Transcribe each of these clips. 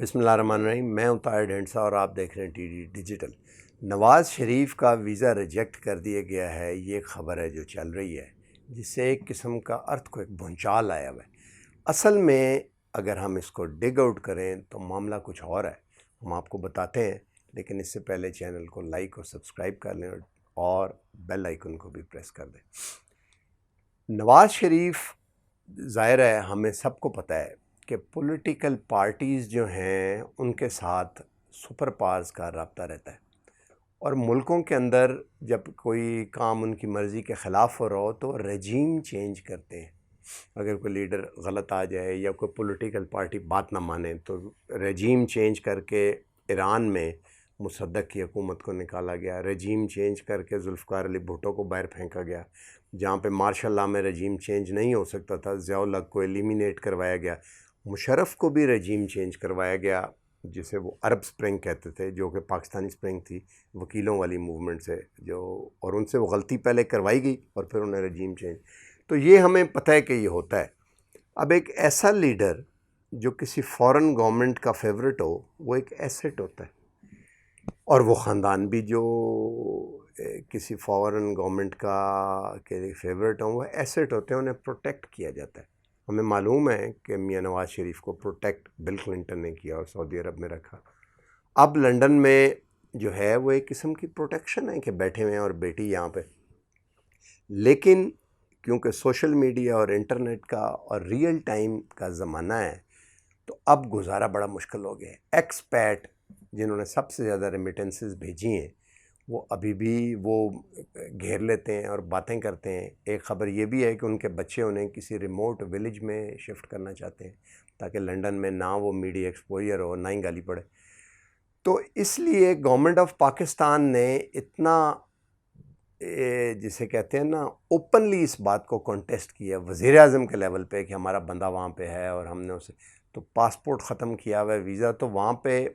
بسم اللہ الرحمن الرحیم۔ میں ہوں طاہر ڈھینڈسا اور آپ دیکھ رہے ہیں T D digital. Nawaz Sharif کا ویزا ریجیکٹ کر دیا گیا ہے، یہ خبر ہے جو چل رہی ہے، جس سے ایک قسم کا ارتھ کو ایک بھونچال آیا ہوا ہے۔ اصل میں اگر ہم اس کو ڈگ آؤٹ کریں تو معاملہ کچھ اور ہے، ہم آپ کو بتاتے ہیں، لیکن اس سے پہلے چینل کو لائک اور سبسکرائب کر لیں اور بیل آئیکن کو بھی پریس کر دیں۔ نواز شریف، ظاہر ہے ہمیں سب کو پتہ ہے کہ پولیٹیکل پارٹیز جو ہیں ان کے ساتھ سپر پاورز کا رابطہ رہتا ہے، اور ملکوں کے اندر جب کوئی کام ان کی مرضی کے خلاف ہو رہا ہو تو رجیم چینج کرتے ہیں۔ اگر کوئی لیڈر غلط آ جائے یا کوئی پولیٹیکل پارٹی بات نہ مانے تو رجیم چینج کر کے ایران میں مصدق کی حکومت کو نکالا گیا، رجیم چینج کر کے ذوالفقار علی بھٹو کو باہر پھینکا گیا، جہاں پہ مارشل لا میں رجیم چینج نہیں ہو سکتا تھا ضیاء الحق کو ایلیمینیٹ کروایا گیا، مشرف کو بھی رجیم چینج کروایا گیا، جسے وہ عرب سپرنگ کہتے تھے، جو کہ پاکستانی سپرنگ تھی وکیلوں والی موومنٹ سے، اور ان سے وہ غلطی پہلے کروائی گئی اور پھر انہیں رجیم چینج۔ تو یہ ہمیں پتہ ہے کہ یہ ہوتا ہے۔ اب ایک ایسا لیڈر جو کسی فورن گورنمنٹ کا فیورٹ ہو، وہ ایک ایسٹ ہوتا ہے، اور وہ خاندان بھی جو کسی فورن گورنمنٹ کا کے فیورٹ ہوں وہ ایسٹ ہوتے ہیں، انہیں پروٹیکٹ کیا جاتا ہے۔ ہمیں معلوم ہے کہ میاں نواز شریف کو پروٹیکٹ بل کلنٹن نے کیا اور سعودی عرب میں رکھا۔ اب لنڈن میں جو ہے وہ ایک قسم کی پروٹیکشن ہے کہ بیٹھے ہوئے ہیں اور بیٹی یہاں پہ، لیکن کیونکہ سوشل میڈیا اور انٹرنیٹ کا اور ریئل ٹائم کا زمانہ ہے تو اب گزارا بڑا مشکل ہو گیا ہے۔ ایکس پیٹ جنہوں نے سب سے زیادہ ریمیٹنسز بھیجی ہیں وہ ابھی بھی وہ گھیر لیتے ہیں اور باتیں کرتے ہیں۔ ایک خبر یہ بھی ہے کہ ان کے بچے انہیں کسی ریموٹ ولیج میں شفٹ کرنا چاہتے ہیں تاکہ لنڈن میں نہ وہ میڈیا ایکسپوجر ہو، نہ ہی گالی پڑے۔ تو اس لیے گورنمنٹ آف پاکستان نے اتنا جسے کہتے ہیں نا اوپنلی اس بات کو کنٹیسٹ کیا وزیر اعظم کے لیول پہ کہ ہمارا بندہ وہاں پہ ہے اور ہم نے اسے تو پاسپورٹ ختم کیا ہوا ہے، ویزا، تو وہاں پہ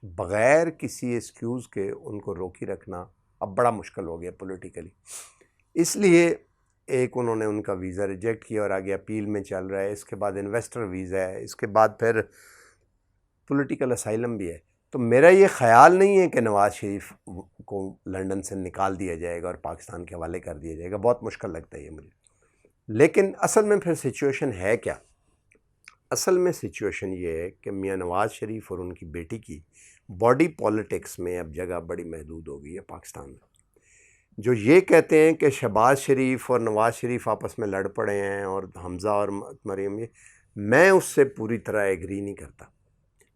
بغیر کسی ایکسکیوز کے ان کو روکی رکھنا اب بڑا مشکل ہو گیا پولیٹیکلی۔ اس لیے ایک انہوں نے ان کا ویزا ریجیکٹ کیا اور آگے اپیل میں چل رہا ہے، اس کے بعد انویسٹر ویزا ہے، اس کے بعد پھر پولیٹیکل اسائلم بھی ہے۔ تو میرا یہ خیال نہیں ہے کہ نواز شریف کو لنڈن سے نکال دیا جائے گا اور پاکستان کے حوالے کر دیا جائے گا، بہت مشکل لگتا ہے یہ مجھے۔ لیکن اصل میں پھر سچویشن ہے کیا؟ اصل میں سچویشن یہ ہے کہ میاں نواز شریف اور ان کی بیٹی کی باڈی پالیٹکس میں اب جگہ بڑی محدود ہو گئی ہے پاکستان میں۔ جو یہ کہتے ہیں کہ شہباز شریف اور نواز شریف آپس میں لڑ پڑے ہیں اور حمزہ اور مریم، یہ میں اس سے پوری طرح ایگری نہیں کرتا،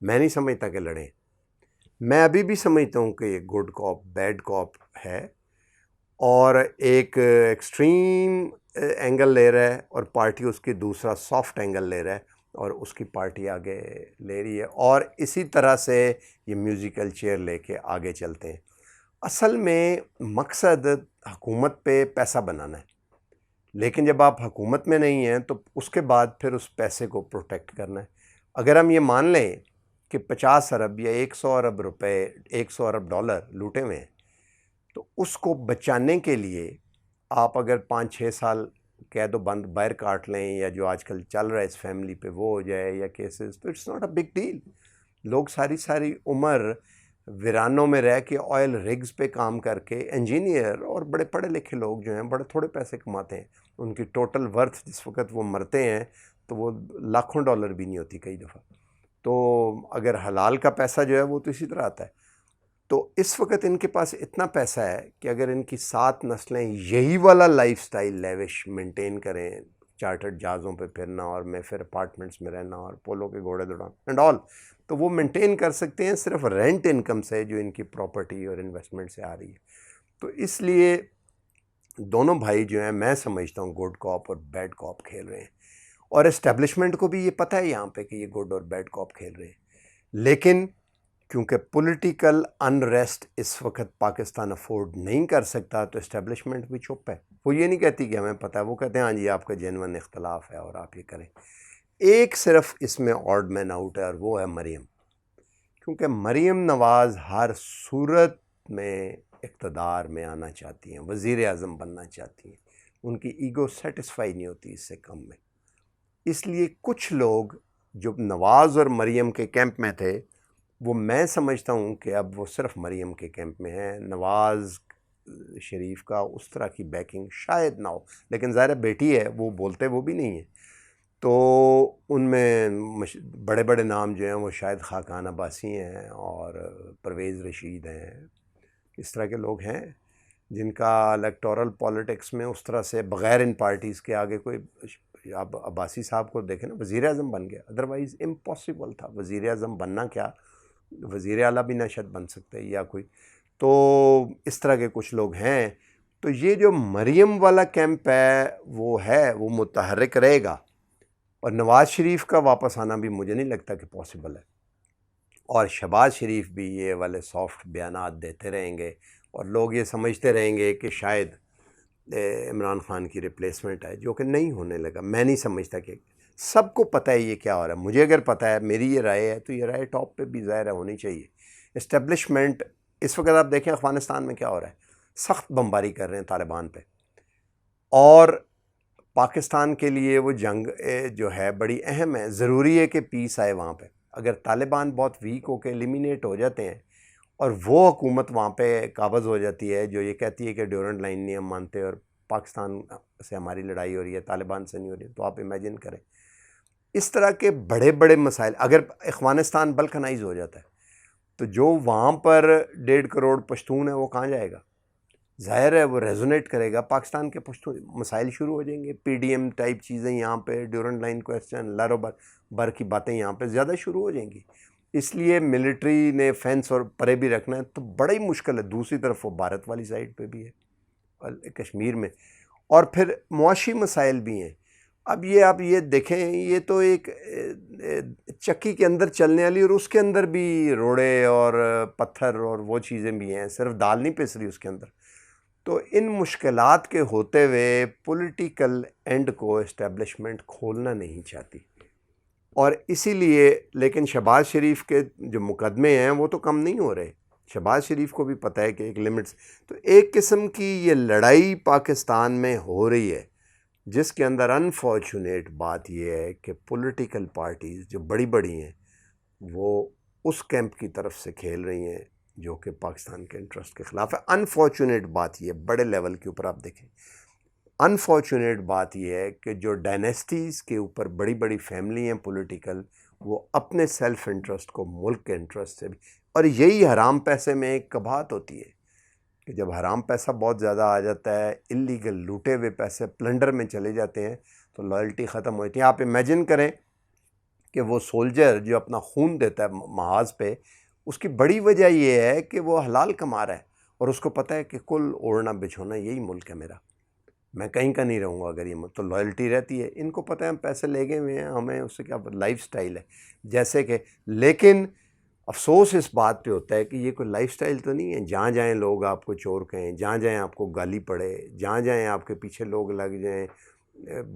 میں نہیں سمجھتا کہ لڑیں۔ میں ابھی بھی سمجھتا ہوں کہ یہ گڈ کاپ بیڈ کاپ ہے اور ایک ایکسٹریم اینگل لے رہا ہے اور پارٹی اس کی دوسرا سافٹ اینگل لے رہا ہے اور اس کی پارٹی آگے لے رہی ہے، اور اسی طرح سے یہ میوزیکل چیئر لے کے آگے چلتے ہیں۔ اصل میں مقصد حکومت پہ پیسہ بنانا ہے، لیکن جب آپ حکومت میں نہیں ہیں تو اس کے بعد پھر اس پیسے کو پروٹیکٹ کرنا ہے۔ اگر ہم یہ مان لیں کہ 50 ارب یا 100 ارب روپے، 100 ارب ڈالر لوٹے ہوئے ہیں، تو اس کو بچانے کے لیے آپ اگر 5-6 سال قید و بند باہر کاٹ لیں، یا جو آج کل چل رہا ہے اس فیملی پہ وہ ہو جائے یا کیسز، تو it's not a big deal. لوگ ساری عمر ویرانوں میں رہ کے آئل رگز پہ کام کر کے، انجینئر اور بڑے پڑھے لکھے لوگ جو ہیں بڑے تھوڑے پیسے کماتے ہیں، ان کی ٹوٹل ورتھ جس وقت وہ مرتے ہیں تو وہ لاکھوں ڈالر بھی نہیں ہوتی کئی دفعہ۔ تو اگر حلال کا پیسہ جو ہے وہ تو اسی طرح آتا ہے۔ تو اس وقت ان کے پاس اتنا پیسہ ہے کہ اگر ان کی 7 نسلیں یہی والا لائف سٹائل لیوش مینٹین کریں، چارٹرڈ جہازوں پہ پھرنا اور میں پھر اپارٹمنٹس میں رہنا اور پولو کے گھوڑے دوڑانا اینڈ آل، تو وہ مینٹین کر سکتے ہیں صرف رینٹ انکم سے جو ان کی پراپرٹی اور انویسٹمنٹ سے آ رہی ہے۔ تو اس لیے دونوں بھائی جو ہیں میں سمجھتا ہوں گڈ کاپ اور بیڈ کاپ کھیل رہے ہیں، اور اسٹیبلشمنٹ کو بھی یہ پتہ ہے یہاں پہ کہ یہ گڈ اور بیڈ کاپ کھیل رہے ہیں، لیکن کیونکہ پولیٹیکل انریسٹ اس وقت پاکستان افورڈ نہیں کر سکتا تو اسٹیبلشمنٹ بھی چپ ہے۔ وہ یہ نہیں کہتی کہ ہمیں پتہ ہے، وہ کہتے ہیں ہاں جی آپ کا جینون اختلاف ہے اور آپ یہ کریں۔ ایک صرف اس میں آڈ مین آؤٹ ہے اور وہ ہے مریم، کیونکہ مریم نواز ہر صورت میں اقتدار میں آنا چاہتی ہیں، وزیر اعظم بننا چاہتی ہیں، ان کی ایگو سیٹسفائی نہیں ہوتی اس سے کم میں۔ اس لیے کچھ لوگ جو نواز اور مریم کے کیمپ میں تھے وہ میں سمجھتا ہوں کہ اب وہ صرف مریم کے کیمپ میں ہیں. نواز شریف کا اس طرح کی بیکنگ شاید نہ ہو، لیکن ظاہر بیٹی ہے، وہ بولتے وہ بھی نہیں ہیں، تو ان میں بڑے بڑے نام جو ہیں وہ شاید خاقان عباسی ہیں اور پرویز رشید ہیں. اس طرح کے لوگ ہیں جن کا الیکٹورل پالیٹکس میں اس طرح سے بغیر ان پارٹیز کے آگے کوئی. اب عباسی صاحب کو دیکھیں نا، وزیر اعظم بن گیا، ادروائز امپاسبل تھا وزیر اعظم بننا، کیا وزیر اعلیٰ بھی نہ شاید بن سکتے یا کوئی. تو اس طرح کے کچھ لوگ ہیں. تو یہ جو مریم والا کیمپ ہے وہ متحرک رہے گا، اور نواز شریف کا واپس آنا بھی مجھے نہیں لگتا کہ پاسبل ہے. اور شہباز شریف بھی یہ والے سافٹ بیانات دیتے رہیں گے، اور لوگ یہ سمجھتے رہیں گے کہ شاید عمران خان کی ریپلیسمنٹ ہے، جو کہ نہیں ہونے لگا. میں نہیں سمجھتا کہ سب کو پتہ ہے یہ کیا ہو رہا ہے. مجھے اگر پتہ ہے، میری یہ رائے ہے، تو یہ رائے ٹاپ پہ بھی ظاہر ہونی چاہیے. اسٹیبلشمنٹ اس وقت آپ دیکھیں افغانستان میں کیا ہو رہا ہے، سخت بمباری کر رہے ہیں طالبان پہ، اور پاکستان کے لیے وہ جنگ جو ہے بڑی اہم ہے. ضروری ہے کہ پیس آئے وہاں پہ. اگر طالبان بہت ویک ہو کے ایلیمینیٹ ہو جاتے ہیں اور وہ حکومت وہاں پہ قابض ہو جاتی ہے جو یہ کہتی ہے کہ ڈیورنٹ لائن نہیں ہم مانتے اور پاکستان سے ہماری لڑائی ہو رہی ہے، طالبان سے نہیں ہو رہی ہے، تو آپ امیجن کریں اس طرح کے بڑے بڑے مسائل. اگر افغانستان بلکنائز ہو جاتا ہے تو جو وہاں پر 1.5 کروڑ پشتون ہے وہ کہاں جائے گا؟ ظاہر ہے وہ ریزونیٹ کرے گا. پاکستان کے پشتون مسائل شروع ہو جائیں گے، پی ڈی ایم ٹائپ چیزیں یہاں پہ، ڈیورنٹ لائن کویسچن، لارو بر کی باتیں یہاں پہ زیادہ شروع ہو جائیں گی. اس لیے ملٹری نے فینس اور پرے بھی رکھنا ہے، تو بڑا ہی مشکل ہے. دوسری طرف وہ بھارت والی سائڈ پہ بھی ہے اور کشمیر میں، اور پھر معاشی مسائل بھی ہیں. اب یہ آپ یہ دیکھیں، یہ تو ایک چکی کے اندر چلنے والی، اور اس کے اندر بھی روڑے اور پتھر اور وہ چیزیں بھی ہیں، صرف دال نہیں پس رہی اس کے اندر. تو ان مشکلات کے ہوتے ہوئے پولیٹیکل اینڈ کو اسٹیبلشمنٹ کھولنا نہیں چاہتی، اور اسی لیے لیکن شہباز شریف کے جو مقدمے ہیں وہ تو کم نہیں ہو رہے. شہباز شریف کو بھی پتہ ہے کہ ایک لمٹس، تو ایک قسم کی یہ لڑائی پاکستان میں ہو رہی ہے، جس کے اندر انفارچونیٹ بات یہ ہے کہ پولیٹیکل پارٹیز جو بڑی بڑی ہیں وہ اس کیمپ کی طرف سے کھیل رہی ہیں جو کہ پاکستان کے انٹرسٹ کے خلاف ہے. انفارچونیٹ بات یہ بڑے لیول کے اوپر آپ دیکھیں، انفارچونیٹ بات یہ ہے کہ جو ڈائنیسٹیز کے اوپر بڑی بڑی فیملی ہیں پولیٹیکل، وہ اپنے سیلف انٹرسٹ کو ملک کے انٹرسٹ سے بھی، اور یہی حرام پیسے میں ایک کباہت ہوتی ہے کہ جب حرام پیسہ بہت زیادہ آ جاتا ہے، اللیگل لوٹے ہوئے پیسے پلنڈر میں چلے جاتے ہیں، تو لائلٹی ختم ہوتی ہے. آپ امیجن کریں کہ وہ سولجر جو اپنا خون دیتا ہے محاذ پہ، اس کی بڑی وجہ یہ ہے کہ وہ حلال کما رہا ہے، اور اس کو پتہ ہے کہ کل اوڑھنا بچھونا یہی ملک ہے میرا، میں کہیں کا نہیں رہوں گا اگر یہ تو لائلٹی رہتی ہے. ان کو پتہ ہے ہم پیسے لے گئے ہوئے ہیں، ہمیں اس سے کیا لائف سٹائل ہے جیسے کہ. لیکن افسوس اس بات پہ ہوتا ہے کہ یہ کوئی لائف سٹائل تو نہیں ہے. جہاں جائیں لوگ آپ کو چور کہیں، جہاں جائیں آپ کو گالی پڑے، جہاں جائیں آپ کے پیچھے لوگ لگ جائیں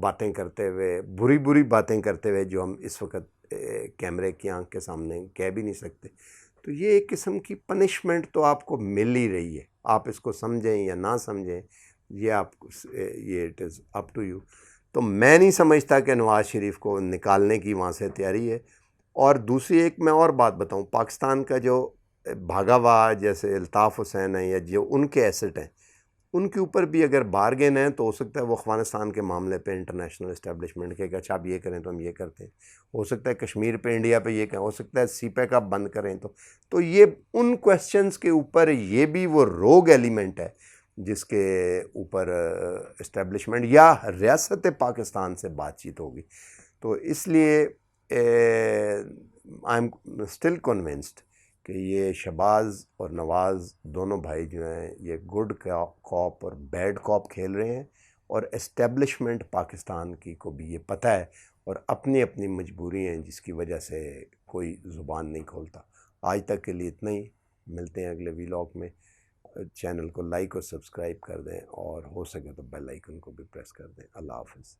باتیں کرتے ہوئے، بری بری باتیں کرتے ہوئے جو ہم اس وقت کیمرے کی آنکھ کے سامنے کہہ بھی نہیں سکتے. تو یہ ایک قسم کی پنشمنٹ تو آپ کو مل ہی رہی ہے، آپ اس کو سمجھیں یا نہ سمجھیں، یہ آپ یہ it is up to you. تو میں نہیں سمجھتا کہ نواز شریف کو نکالنے کی وہاں سے تیاری ہے. اور دوسری ایک میں اور بات بتاؤں، پاکستان کا جو بھاگا ہوا جیسے الطاف حسین ہیں یا جو ان کے ایسٹ ہیں، ان کے اوپر بھی اگر بارگین ہے تو ہو سکتا ہے وہ افغانستان کے معاملے پہ انٹرنیشنل اسٹیبلشمنٹ کے کہ اچھا آپ یہ کریں تو ہم یہ کرتے ہیں، ہو سکتا ہے کشمیر پہ انڈیا پہ یہ کہیں، ہو سکتا ہے سی پیک آپ بند کریں. تو یہ ان کویسچنز کے اوپر یہ بھی وہ روگ ایلیمنٹ ہے جس کے اوپر اسٹیبلشمنٹ یا ریاست پاکستان سے بات چیت ہوگی. تو اس لیے آئی ایم اسٹل کنونسڈ کہ یہ شہباز اور نواز دونوں بھائی جو ہیں یہ گڈ کاپ اور بیڈ کاپ کھیل رہے ہیں، اور اسٹیبلشمنٹ پاکستان کی کو بھی یہ پتہ ہے، اور اپنی اپنی مجبوری ہیں جس کی وجہ سے کوئی زبان نہیں کھولتا. آج تک کے لیے اتنا ہی، ملتے ہیں اگلے ویلاگ میں. چینل کو لائک اور سبسکرائب کر دیں، اور ہو سکے تو بیل آئیکن کو بھی پریس کر دیں. اللہ حافظ.